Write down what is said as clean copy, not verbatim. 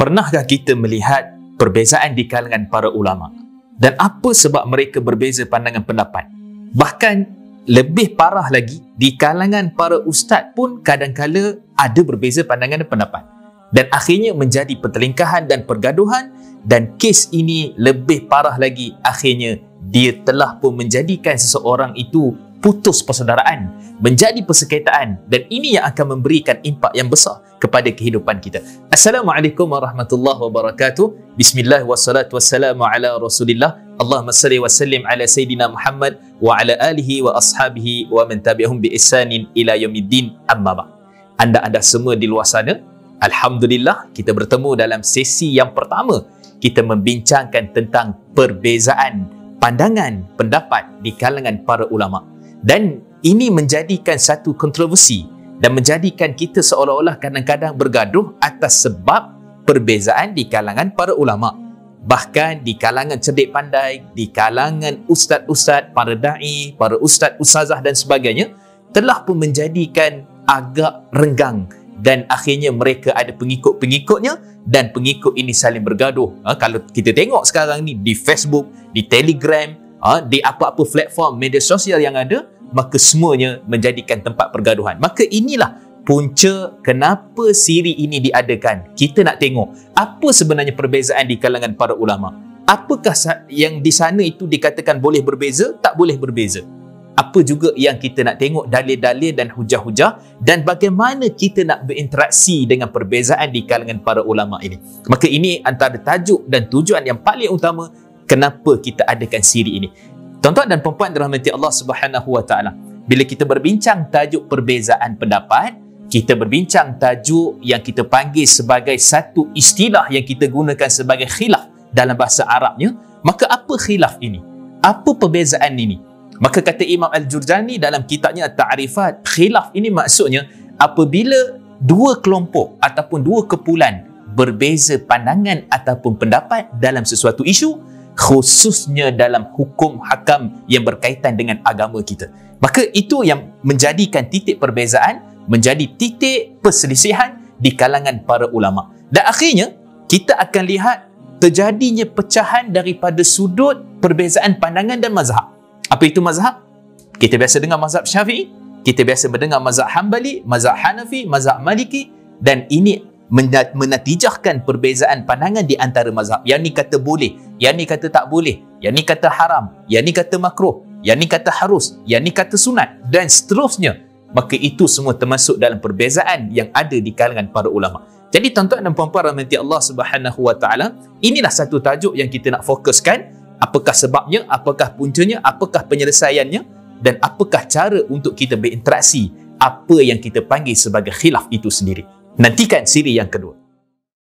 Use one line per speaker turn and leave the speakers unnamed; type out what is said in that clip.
Pernahkah kita melihat perbezaan di kalangan para ulama? Dan apa sebab mereka berbeza pandangan pendapat? Bahkan lebih parah lagi, di kalangan para ustaz pun kadang-kala ada berbeza pandangan dan pendapat. Dan akhirnya menjadi pertelingkahan dan pergaduhan, dan kes ini lebih parah lagi, akhirnya dia telah pun menjadikan seseorang itu putus persaudaraan, menjadi persekitaran, dan ini yang akan memberikan impak yang besar kepada kehidupan kita. Assalamualaikum warahmatullahi wabarakatuh. Bismillah wassalatu wassalamu ala Rasulillah. Allahumma salli wa sallim ala Sayyidina Muhammad wa ala alihi wa ashabihi wa man tabi'ahum bi ihsanin ila yaumiddin, amma ba'd. Anda semua di luar sana, alhamdulillah kita bertemu dalam sesi yang pertama. Kita membincangkan tentang perbezaan pandangan pendapat di kalangan para ulama. Dan ini menjadikan satu kontroversi dan menjadikan kita seolah-olah kadang-kadang bergaduh atas sebab perbezaan di kalangan para ulama. Bahkan di kalangan cerdik pandai, di kalangan ustaz-ustaz, para da'i, para ustaz-ustazah dan sebagainya, telah pun menjadikan agak renggang, dan akhirnya mereka ada pengikut-pengikutnya dan pengikut ini saling bergaduh. Kalau kita tengok sekarang ni di Facebook, di Telegram, di apa-apa platform media sosial yang ada, maka semuanya menjadikan tempat pergaduhan. Maka inilah punca kenapa siri ini diadakan. Kita nak tengok apa sebenarnya perbezaan di kalangan para ulama. Apakah yang di sana itu dikatakan boleh berbeza, tak boleh berbeza? Apa juga yang kita nak tengok dalil-dalil dan hujah-hujah, dan bagaimana kita nak berinteraksi dengan perbezaan di kalangan para ulama ini. Maka ini antara tajuk dan tujuan yang paling utama kenapa kita adakan siri ini. Tuan-tuan dan puan-puan dirahmati Allah Subhanahu wa taala. Bila kita berbincang tajuk perbezaan pendapat, kita berbincang tajuk yang kita panggil sebagai satu istilah yang kita gunakan sebagai khilaf dalam bahasa Arabnya. Maka apa khilaf ini? Apa perbezaan ini? Maka kata Imam Al-Jurjani dalam kitabnya At-Ta'rifat, khilaf ini maksudnya apabila dua kelompok ataupun dua kumpulan berbeza pandangan ataupun pendapat dalam sesuatu isu, khususnya dalam hukum hakam yang berkaitan dengan agama kita. Maka itu yang menjadikan titik perbezaan, menjadi titik perselisihan di kalangan para ulama. Dan akhirnya kita akan lihat terjadinya pecahan daripada sudut perbezaan pandangan dan mazhab. Apa itu mazhab? Kita biasa dengar mazhab Syafi'i, kita biasa mendengar mazhab Hanbali, mazhab Hanafi, mazhab Maliki, dan ini menatijahkan perbezaan pandangan di antara mazhab. Yang ni kata boleh, yang ni kata tak boleh, yang ni kata haram, yang ni kata makruh, yang ni kata harus, yang ni kata sunat, dan seterusnya. Maka itu semua termasuk dalam perbezaan yang ada di kalangan para ulama. Jadi tuan-tuan dan puan-puan rahmati Allah Subhanahu wa taala, inilah satu tajuk yang kita nak fokuskan. Apakah sebabnya, apakah puncanya, apakah penyelesaiannya, dan apakah cara untuk kita berinteraksi apa yang kita panggil sebagai khilaf itu sendiri. Nantikan siri yang kedua.